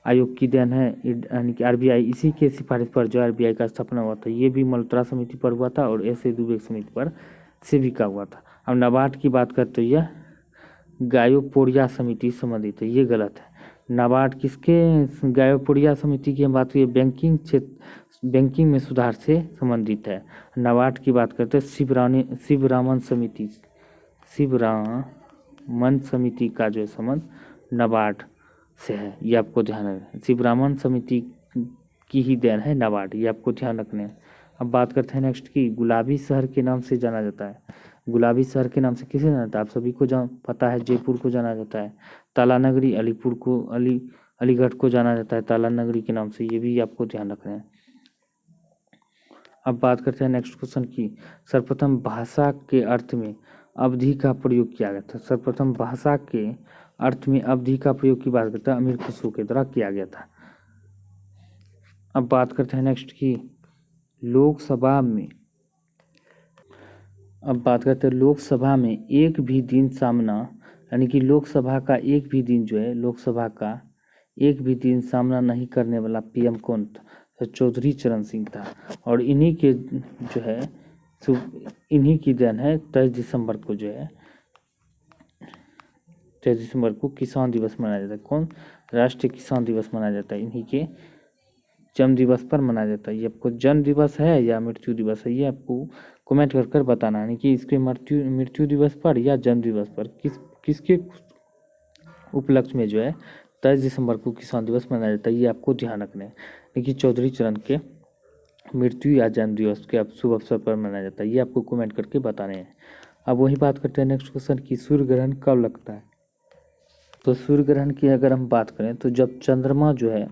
आयोग की देन है यानी कि आरबीआई, इसी के सिफारिश पर जो आरबीआई का स्थापना हुआ था, ये भी मल्होत्रा समिति पर हुआ था और एस ए दुबे समिति पर सेबी का हुआ था। अब नाबार्ड की बात करें तो यह गायोपोडिया समिति संबंधित है, ये गलत है। नाबार्ड किसके, गायोपोडिया समिति की हम बात करें बैंकिंग क्षेत्र, बैंकिंग में सुधार से संबंधित है। नाबार्ड की बात करते हैं शिवरामन समिति, शिवरामन समिति का जो संबंध नाबार्ड से है, ये आपको ध्यान रखना। शिवरामन समिति की ही देन है नाबार्ड, ये आपको ध्यान रखने हैं। अब बात करते हैं नेक्स्ट की, गुलाबी शहर के नाम से जाना जाता है। गुलाबी शहर के नाम से किसे जाना जाता है, आप सभी को पता है, जयपुर को जाना जाता है। ताला नगरी अलीपुर को अलीगढ़ को जाना जाता है ताला नगरी के नाम से, ये भी आपको ध्यान रखना है। अब बात करते हैं नेक्स्ट क्वेश्चन की, सर्वप्रथम भाषा के अर्थ में अवधि का प्रयोग किया गया था। सर्वप्रथम भाषा के अर्थ में अवधि का प्रयोग की बात करते हैं अमीर खुसरो के द्वारा किया गया था। अब बात करते हैं नेक्स्ट की, लोकसभा में, अब बात करते हैं लोकसभा में एक भी दिन सामना यानी कि लोकसभा का एक भी दिन जो है, लोकसभा का एक भी दिन सामना नहीं करने वाला पीएम कौन था, तो चौधरी चरण सिंह था। और इन्हीं के जो है इन्हीं की देन है 23 दिसंबर को जो है 23 दिसंबर को किसान दिवस मनाया जाता है। कौन, राष्ट्रीय किसान दिवस मनाया जाता है, इन्हीं के जन्म दिवस पर मनाया जाता है। ये आपको जन्म दिवस है या मृत्यु दिवस है, ये आपको कमेंट कर बताना है कि इसके मृत्यु दिवस पर या जन्म दिवस पर किसके उपलक्ष्य में जो है 23 दिसंबर को किसान दिवस मनाया जाता है, ये आपको ध्यान रखना है। लेकिन चौधरी चरण के मृत्यु या जन्म दिवस के शुभ अवसर पर मनाया जाता है, ये आपको कमेंट करके बताने हैं। अब वही बात करते हैं नेक्स्ट क्वेश्चन की, सूर्य ग्रहण कब लगता है। तो सूर्य ग्रहण की अगर हम बात करें तो जब चंद्रमा जो है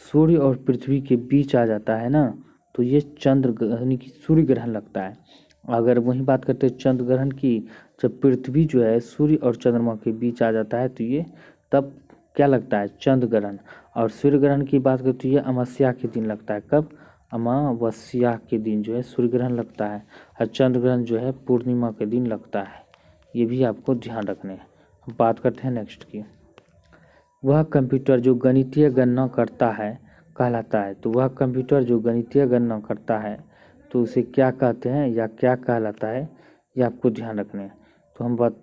सूर्य और पृथ्वी के बीच आ जाता है ना, तो ये चंद्र यानी कि सूर्य ग्रहण लगता है। अगर वही बात करते हैं चंद्र ग्रहण की, जब पृथ्वी जो है सूर्य और चंद्रमा के बीच आ जाता है तो ये तब क्या लगता है, चंद्र ग्रहण। और सूर्य ग्रहण की बात करते तो ये अमावस्या के दिन लगता है, कब, अमावस्या के दिन जो है सूर्य ग्रहण लगता है। और चंद्र ग्रहण जो है पूर्णिमा के दिन लगता है, ये भी आपको ध्यान रखने हैं। बात करते हैं नेक्स्ट की, वह कंप्यूटर जो गणितीय गणना करता है कहलाता है। तो वह कंप्यूटर जो गणितीय गणना करता है तो उसे क्या कहते हैं या क्या कहलाता है, ये आपको ध्यान रखने हैं। तो हम बात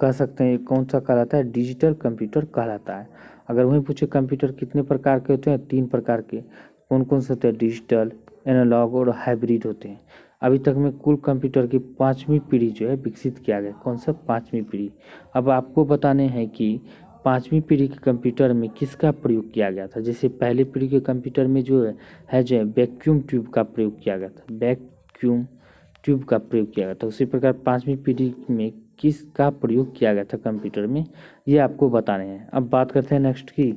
कह सकते हैं कौन सा कहलाता है, डिजिटल कंप्यूटर कहलाता है। अगर वहीं पूछे कंप्यूटर कितने प्रकार के होते हैं, 3 प्रकार के, कौन कौन से होते हैं, डिजिटल, एनालॉग और हाइब्रिड होते हैं। अभी तक में कुल कंप्यूटर की 5वीं पीढ़ी जो है विकसित किया गया, कौन सा, 5वीं पीढ़ी। अब आपको बताने हैं कि 5वीं पीढ़ी के कंप्यूटर में किसका प्रयोग किया गया था। जैसे पहले पीढ़ी के कंप्यूटर में जो है जो वैक्यूम ट्यूब का प्रयोग किया गया था, वैक्यूम ट्यूब का प्रयोग किया गया था। उसी प्रकार 5वीं पीढ़ी में किसका प्रयोग किया गया था कंप्यूटर में, ये आपको बताने हैं। अब बात करते हैं नेक्स्ट की,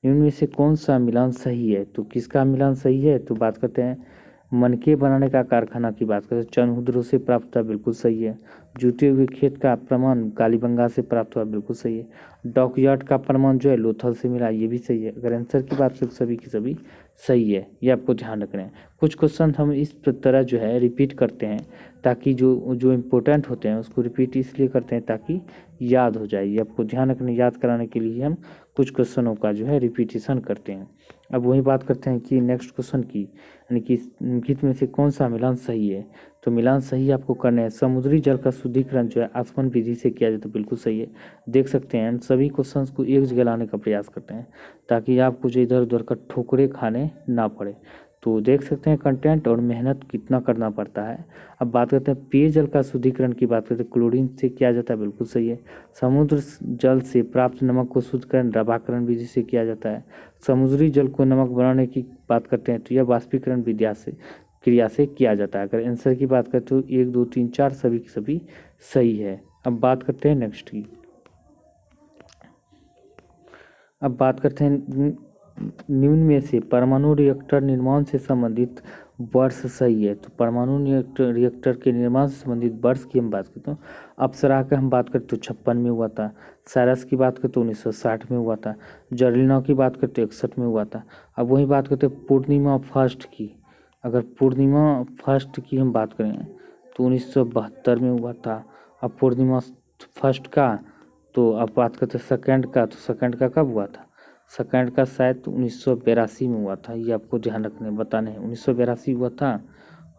इनमें से कौन सा मिलान सही है। तो किसका मिलान सही है, तो बात करते हैं मनके बनाने का कारखाना की बात करते हैं, चंद्रहुद्र से प्राप्त हुआ, बिल्कुल सही है। जुटे हुए खेत का प्रमाण कालीबंगा से प्राप्त हुआ, बिल्कुल सही है। डॉकयार्ड का प्रमाण जो है लोथल से मिला, ये भी सही है। अगर आंसर की बात करें सभी की सभी सही है, ये आपको ध्यान रखना है। कुछ क्वेश्चन हम इस तरह जो है रिपीट करते हैं ताकि जो जो इम्पोर्टेंट होते हैं उसको रिपीट इसलिए करते हैं ताकि याद हो जाए। ये आपको ध्यान रखना, याद कराने के लिए हम कुछ क्वेश्चनों का जो है रिपीटिशन करते हैं। अब वही बात करते हैं कि नेक्स्ट क्वेश्चन की, यानी कि निम्नलिखित में से कौन सा मिलान सही है। तो मिलान सही आपको करना है, समुद्री जल का शुद्धिकरण जो है आसवन विधि से किया जाए, तो बिल्कुल सही है। देख सकते हैं सभी क्वेश्चंस को एक जगह लाने का प्रयास करते हैं ताकि आपको जो इधर उधर का ठोकरे खाने ना पड़े। तो देख सकते हैं कंटेंट और मेहनत कितना करना पड़ता है। अब बात करते हैं पेयजल का शुद्धिकरण की बात करते हैं, क्लोरीन से किया जाता है, बिल्कुल सही है। समुद्र जल से प्राप्त नमक को शुद्धकरण रवाकरण विधि से किया जाता है। समुद्री जल को नमक बनाने की बात करते हैं तो यह वाष्पीकरण विद्या से क्रिया से किया जाता है। अगर आंसर की बात करें तो 1 2 3 4 सभी की सभी सही है। अब बात करते हैं नेक्स्ट की, अब बात करते हैं निम्न में से परमाणु रिएक्टर निर्माण से संबंधित वर्ष सही है। तो परमाणु रिएक्टर के निर्माण से संबंधित वर्ष की हम बात करते हैं, अप्सरा का हम बात करें तो 56 में हुआ था। साइरस की बात करें तो 1960 में हुआ था। जर्लिनो की बात करें तो 61 में हुआ था। अब वही बात करते हैं पूर्णिमा फर्स्ट की, अगर पूर्णिमा फर्स्ट की हम बात करें तो 1972 में हुआ था। अब पूर्णिमा फर्स्ट का, तो अब बात करते हैं सेकंड का, तो सेकंड का कब हुआ था, सेकंड का शायद 1982 में हुआ था। ये आपको ध्यान रखने बताने हैं, 1982 हुआ था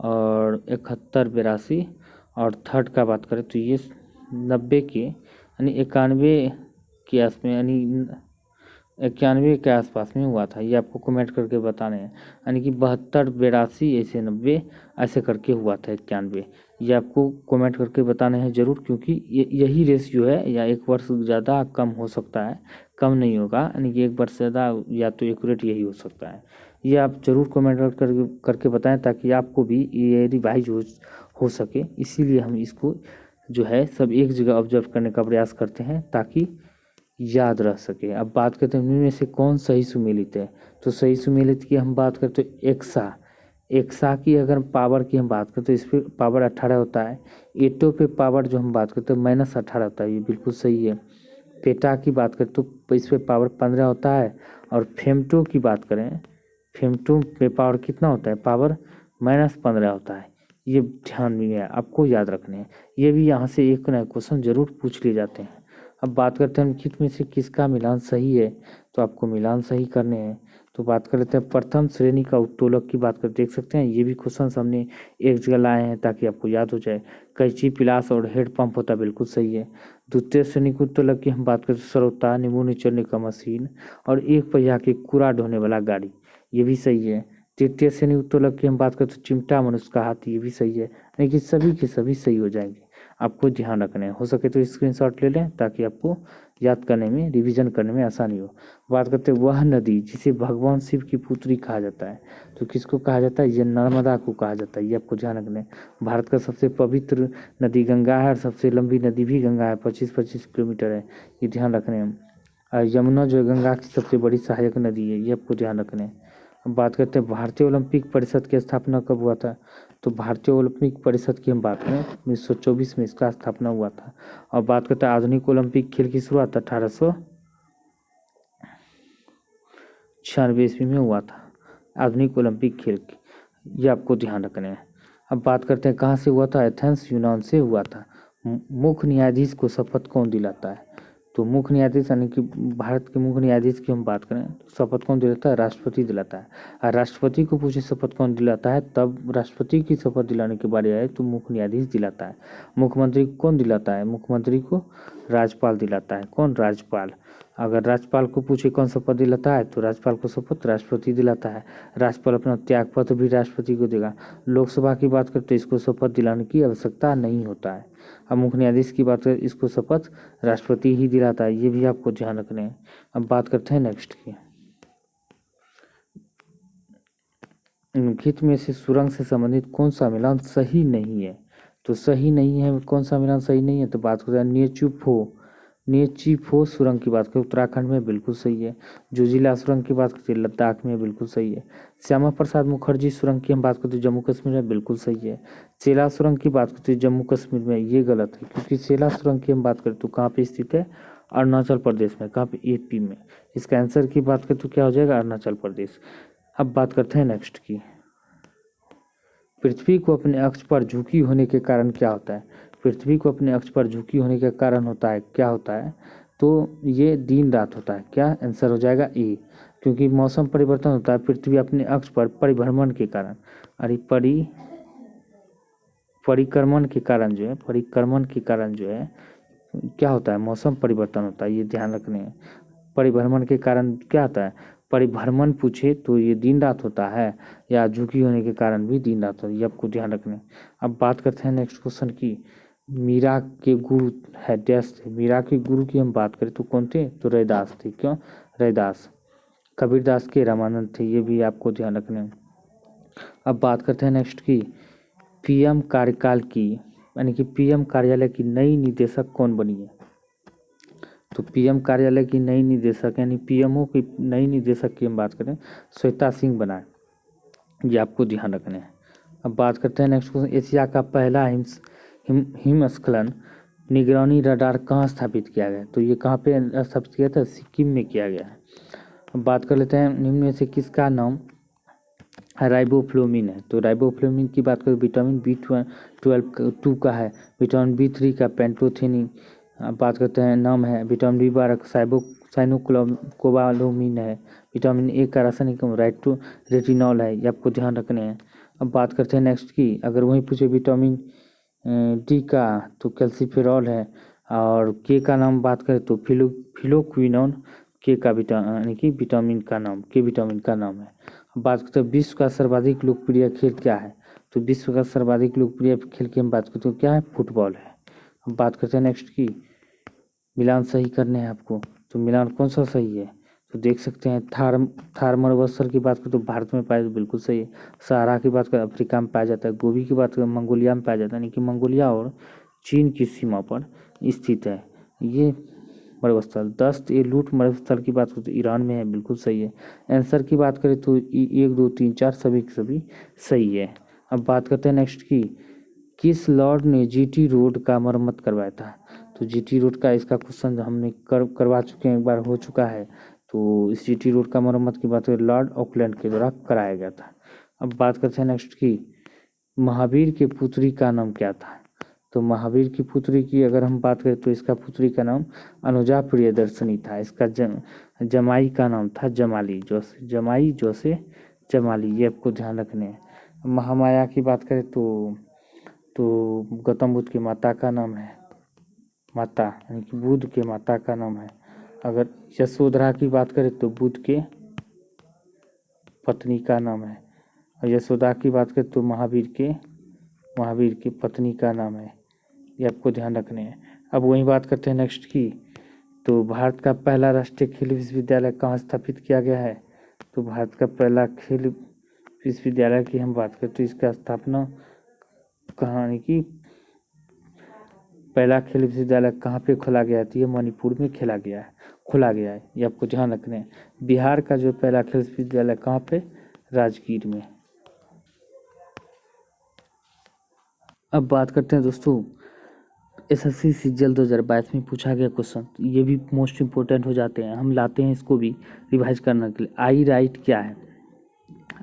और 71 82। और थर्ड का बात करें तो ये 90 के यानी 91 के आस में, यानी 91 के आसपास में हुआ था। ये आपको कमेंट करके बताने हैं, यानी कि 72 82 ऐसे 90 ऐसे करके हुआ था 91। ये आपको कमेंट करके बताने हैं ज़रूर, क्योंकि यही रेशियो है, या एक वर्ष ज़्यादा कम हो सकता है, कम नहीं होगा, यानी कि एक वर्ष ज़्यादा या तो एक्यूरेट यही हो सकता है। ये आप ज़रूर कमेंट करके बताएं ताकि आपको भी ये रिवाइज हो सके। इसीलिए हम इसको जो है सब एक जगह ऑब्जर्व करने का प्रयास करते हैं ताकि याद रह सके। अब बात करते हैं इनमें से कौन सही सुमेलित है। तो सही सुमेलित की हम बात करते हैं एक्सा, एक्सा की अगर पावर की हम बात करते हैं तो इस पर पावर 18 होता है। एटो पे पावर जो हम बात करते हैं -18 होता है, ये बिल्कुल सही है। पेटा की बात करें तो इस पे पावर 15 होता है। और फेमटो की बात करें, फेमटो पे पावर कितना होता है, पावर -15 होता है। ये ध्यान में है, आपको याद रखने हैं। ये भी यहाँ से एक ना क्वेश्चन जरूर पूछ लिए जाते हैं। अब बात करते हैं निम्नलिखित में से किसका मिलान सही है। तो आपको मिलान सही करने हैं। तो बात कर लेते हैं प्रथम श्रेणी का उत्तोलक की बात कर, देख सकते हैं ये भी क्वेश्चन हमने एक जगह लाए हैं ताकि आपको याद हो जाए। कैंची, पिलास और हेड पंप होता है, बिल्कुल सही है। द्वितीय श्रेणी के उत्तोलक की हम बात करें तो सरोता, नींबू निचोड़ने का मशीन और एक पहिया के कूड़ा ढोने वाला गाड़ी, ये भी सही है। तृतीय श्रेणी उत्तोलक की हम बात करें तो चिमटा, मनुष्य का हाथ, ये भी सही है। लेकिन सभी के सभी सही हो जाएंगे, आपको ध्यान रखना है। हो सके तो स्क्रीनशॉट ले लें ताकि आपको याद करने में, रिवीजन करने में आसानी हो। बात करते हैं वह नदी जिसे भगवान शिव की पुत्री कहा जाता है। तो किसको कहा जाता है, ये नर्मदा को कहा जाता है, ये आपको ध्यान रखना है। भारत का सबसे पवित्र नदी गंगा है और सबसे लंबी नदी भी गंगा है, 25-25 किलोमीटर है, ये ध्यान रखने हैं। और यमुना जो गंगा की सबसे बड़ी सहायक नदी है, ये आपको ध्यान रखना है। अब बात करते हैं भारतीय ओलंपिक परिषद की स्थापना कब हुआ था। तो भारतीय ओलंपिक परिषद की हम बात करें 1924 में इसका स्थापना हुआ था। और बात करते हैं आधुनिक ओलंपिक खेल की शुरुआत 1896 ईस्वी में हुआ था, आधुनिक ओलंपिक खेल की, ये आपको ध्यान रखना है। अब बात करते हैं कहाँ से हुआ था, एथेंस यूनान से हुआ था। मुख्य न्यायाधीश को शपथ कौन दिलाता है। तो मुख्य न्यायाधीश यानी कि भारत के मुख्य न्यायाधीश की हम बात करें तो शपथ कौन दिलाता है, राष्ट्रपति दिलाता है। और राष्ट्रपति को पूछे शपथ कौन दिलाता है, तब राष्ट्रपति की शपथ दिलाने के बारे आए तो मुख्य न्यायाधीश दिलाता है। मुख्यमंत्री को कौन दिलाता है, मुख्यमंत्री को राज्यपाल दिलाता है। कौन, राज्यपाल। अगर राज्यपाल को पूछे कौन शपथ दिलाता है तो राज्यपाल को शपथ राष्ट्रपति दिलाता है। राज्यपाल अपना त्यागपत्र भी राष्ट्रपति को देगा। लोकसभा की बात करते तो इसको शपथ दिलाने की आवश्यकता नहीं होता है। अब मुख्य न्यायाधीश की बात करें, इसको शपथ राष्ट्रपति ही दिलाता है, ये भी आपको ध्यान रखना है। अब बात करते हैं नेक्स्ट की, निम्नलिखित में से सुरंग से संबंधित कौन सा मिलान सही नहीं है। तो तो सही नहीं है, कौन सा मिलान सही नहीं है? तो बात करते हैं नेचीफो सुरंग की बात करें उत्तराखंड में, बिल्कुल सही है। जोजिला सुरंग की बात करते हैं लद्दाख में, बिल्कुल सही है। श्यामा प्रसाद मुखर्जी सुरंग की हम बात करते हैं जम्मू कश्मीर में, बिल्कुल सही है। चेला सुरंग की बात करते हैं जम्मू कश्मीर में, ये गलत है, क्योंकि चेला सुरंग की हम बात करें तो कहाँ पे स्थित है? अरुणाचल प्रदेश में। कहाँ पे? एपी में। इसका आंसर की बात करें तो क्या हो जाएगा? अरुणाचल प्रदेश। अब बात करते हैं नेक्स्ट की, पृथ्वी को अपने अक्ष पर झुकी होने के कारण क्या होता है? पृथ्वी को अपने अक्ष पर झुकी होने का कारण होता है, क्या होता है? तो ये दिन रात होता है। क्या आंसर हो जाएगा? ए, क्योंकि मौसम परिवर्तन होता है पृथ्वी अपने अक्ष पर परिभ्रमण के कारण। अरे परिक्रमण के कारण जो है, परिक्रमण के कारण जो है क्या होता है? मौसम परिवर्तन होता है, ये ध्यान रखने हैं। परिभ्रमण के कारण क्या होता है? परिभ्रमण पूछे तो ये दिन रात होता है, या झुकी होने के कारण भी दिन रात होता है, ये आपको ध्यान रखना है। अब बात करते हैं नेक्स्ट क्वेश्चन की, मीरा के गुरु है डैश थे। मीरा के गुरु की हम बात करें तो कौन थे? तो रैदास थे। क्यों? रैदास। कबीरदास के रामानंद थे, ये भी आपको ध्यान रखना है। अब बात करते हैं नेक्स्ट की, पीएम कार्यकाल की यानी कि पीएम कार्यालय की नई निदेशक कौन बनी है? तो पीएम कार्यालय की नई निदेशक यानी पीएमओ की नई निदेशक की हम बात करें, श्वेता सिंह बनाए, ये आपको ध्यान रखना है। अब बात करते हैं नेक्स्ट क्वेश्चन, एशिया का पहला हिमस्खलन निगरानी रडार कहाँ स्थापित किया गया? तो ये कहाँ पे स्थापित किया था? सिक्किम में किया गया है। अब बात कर लेते हैं, निम्न में से किसका नाम राइबोफ्लोविन है? तो राइबोफ्लोविन की बात करें विटामिन B12 टू का है, विटामिन B3 का पेंटोथेनिन। अब बात करते हैं, नाम है विटामिन B12 साइनोकोबालामिन है, विटामिन ए का रासायनिक रेटिनॉल है, ये आपको ध्यान रखने हैं। अब बात करते हैं नेक्स्ट की, अगर वहीं पूछे विटामिन डी का तो कैल्सीफेरॉल है, और के का नाम बात करें तो फिलोक्विनोन के का यानी कि विटामिन का नाम, के विटामिन का नाम है। अब बात करते हैं विश्व का सर्वाधिक लोकप्रिय खेल क्या है? तो विश्व का सर्वाधिक लोकप्रिय खेल की हम बात करते हैं क्या है? फुटबॉल है। अब बात करते हैं नेक्स्ट की, मिलान सही करने हैं आपको, तो मिलान कौन सा सही है? तो देख सकते हैं, थार मरुस्थल की बात करें तो भारत में पाया, बिल्कुल सही है। सहारा की बात करें अफ्रीका में पाया जाता है। गोबी की बात करें मंगोलिया में पाया जाता है, यानी कि मंगोलिया और चीन की सीमा पर स्थित है ये मरुस्थल। दस्त ए लूट मरुस्थल की बात करें तो ईरान में है, बिल्कुल सही है। आंसर की बात करें तो 1 2 3 4 सभी के सभी सही है। अब बात करते हैं नेक्स्ट की, किस लॉर्ड ने जीटी रोड का मरम्मत करवाया था? तो जीटी रोड का इसका क्वेश्चन हमने करवा चुके हैं, एक बार हो चुका है। तो इस जीटी रोड का मरम्मत की बात करें लॉर्ड ऑकलैंड के द्वारा कराया गया था। अब बात करते हैं नेक्स्ट की, महावीर के पुत्री का नाम क्या था? तो महावीर की पुत्री की अगर हम बात करें तो इसका पुत्री का नाम अनुजा प्रियदर्शनी था। इसका जमाई का नाम था जमाली, जोसे जमाली, ये आपको ध्यान रखने हैं। महामाया की बात करें तो गौतम बुद्ध की माता का नाम है, माता यानी कि बुद्ध के माता का नाम है। अगर यशोधरा की बात करें तो बुद्ध के पत्नी का नाम है, और यशोदा की बात करें तो महावीर की पत्नी का नाम है, ये आपको ध्यान रखने हैं। अब वही बात करते हैं नेक्स्ट की, तो भारत का पहला राष्ट्रीय खेल विश्वविद्यालय कहाँ स्थापित किया गया है? तो भारत का पहला खेल विश्वविद्यालय की हम बात करें तो इसका स्थापना कहाँ, यानी कि पहला खेल विश्वविद्यालय कहाँ पे खोला गया? तो ये मणिपुर में खोला गया है, ये आपको ध्यान रखने हैं। बिहार का जो पहला खेल विश्वविद्यालय कहाँ पे? राजगीर में। अब बात करते हैं दोस्तों, एसएससी सीजीएल 2022 में पूछा गया क्वेश्चन, ये भी मोस्ट इम्पोर्टेंट हो जाते हैं, हम लाते हैं इसको भी रिवाइज करने के लिए। आई राइट क्या है?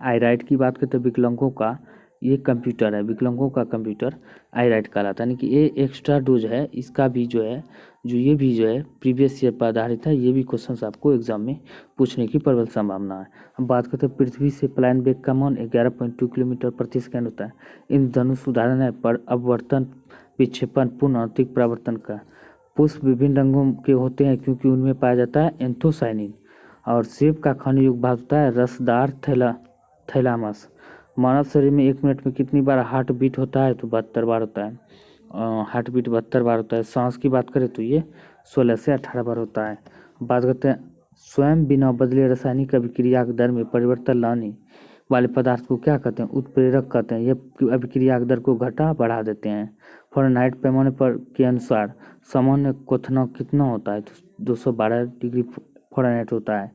आई राइट की बात करते हैं विकलांगों का ये कंप्यूटर है, विकलांगों का कंप्यूटर आई राइट कहलाता है, यानी कि ये एक्स्ट्रा डोज है, इसका भी जो है ये भी जो है प्रीवियस ईयर पर आधारित है, ये भी क्वेश्चंस आपको एग्जाम में पूछने की प्रबल संभावना है। हम बात करते हैं पृथ्वी से पलायन वेग का मान 11.2 किलोमीटर प्रति सेकंड होता है। इन धनुष उदाहरण है पर अपवर्तन, विक्षेपण, पूर्ण आंतरिक परावर्तन का। पुष्प विभिन्न रंगों के होते हैं क्योंकि उनमें पाया जाता है एंथोसाइनिन। और सेब का खनिज युक्त भाग होता है रसदार थैलामस। मानव शरीर में 1 मिनट में कितनी बार हार्ट बीट होता है? तो 72 बार होता है, हार्ट बीट 72 बार होता है। सांस की बात करें तो ये 16 से 18 बार होता है। बात करते हैं स्वयं बिना बदले रासायनिक अभिक्रिया के दर में परिवर्तन लाने वाले पदार्थ को क्या कहते हैं? उत्प्रेरक कहते हैं। ये अभिक्रिया दर को घटा बढ़ा देते हैं। फ़ारेनहाइट पैमाने पर के अनुसार सामान्य क्वथनांक कितना होता है? तो 212 डिग्री फ़ारेनहाइट होता है।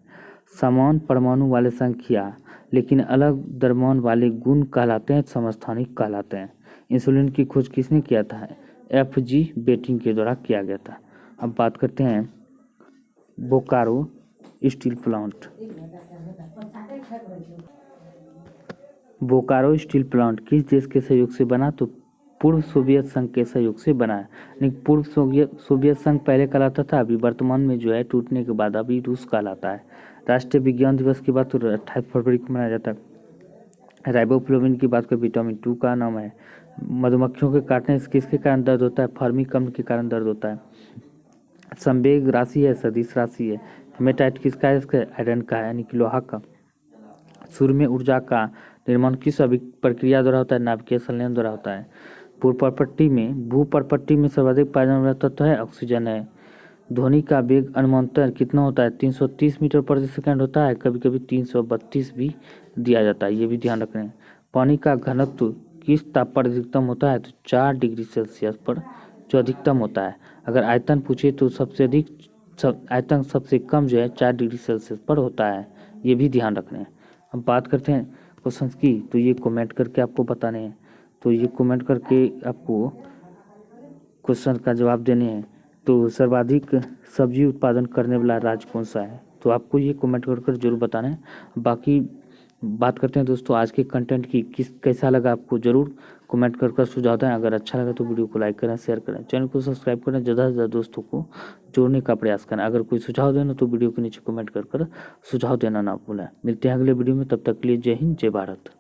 समान परमाणु वाले संख्या लेकिन अलग द्रव्यमान वाले गुण कहलाते हैं, समस्थानिक कहलाते हैं। इंसुलिन की खोज किसने किया था? FG बेटिंग के द्वारा किया गया था। अब बात करते हैं Bokaro steel plant. Bokaro steel plant किस देश के सहयोग से बना? तो पूर्व सोवियत संघ के सहयोग से बना है। लेकिन पूर्व सोवियत संघ पहले कहलाता था, अभी वर्तमान में जो है टूटने के बाद अभी रूस कहलाता है। राष्ट्रीय विज्ञान दिवस की बात तो 28 फरवरी को मनाया जाता है। राइबोफ्लाविन की बात करें, विटामिन 2 का नाम है। मधुमक्खियों के काटने से किसके कारण दर्द होता है? फर्मी कम्ल के कारण दर्द होता है। संवेग राशि है, सदिश राशि है। हेमेटाइट किसका है? इसका आयरन का है, यानी कि लोहा का। सूर्य में ऊर्जा का निर्माण किस प्रक्रिया द्वारा होता है? नाभिकीय संलयन द्वारा होता है। भूपर्पट्टी में सर्वाधिक पाया जाने वाला तत्व है ऑक्सीजन है। ध्वनि का वेग अनुमानतः कितना होता है? 330 मीटर प्रति सेकंड होता है, कभी कभी 332 भी दिया जाता है, ये भी ध्यान रखना है। पानी का घनत्व किस ताप पर अधिकतम होता है? तो 4 डिग्री सेल्सियस पर जो अधिकतम होता है। अगर आयतन पूछे तो आयतन सबसे कम जो है 4 डिग्री सेल्सियस पर होता है, ये भी ध्यान रखना है। अब बात करते हैं क्वेश्चन की, तो ये कमेंट करके आपको बताने हैं। तो ये कमेंट करके आपको क्वेश्चन का जवाब देने हैं। तो सर्वाधिक सब्जी उत्पादन करने वाला राज्य कौन सा है? तो आपको ये कमेंट कर जरूर बताना है। बाकी बात करते हैं दोस्तों आज के कंटेंट की, कैसा लगा आपको ज़रूर कमेंट कर सुझाव दें। अगर अच्छा लगा तो वीडियो को लाइक करें, शेयर करें, चैनल को सब्सक्राइब करें, ज़्यादा से ज़्यादा दोस्तों को जोड़ने का प्रयास करें। अगर कोई सुझाव देना तो वीडियो के नीचे कमेंट कर सुझाव देना ना भूलें। मिलते हैं अगले वीडियो में, तब तक के लिए जय हिंद, जय भारत।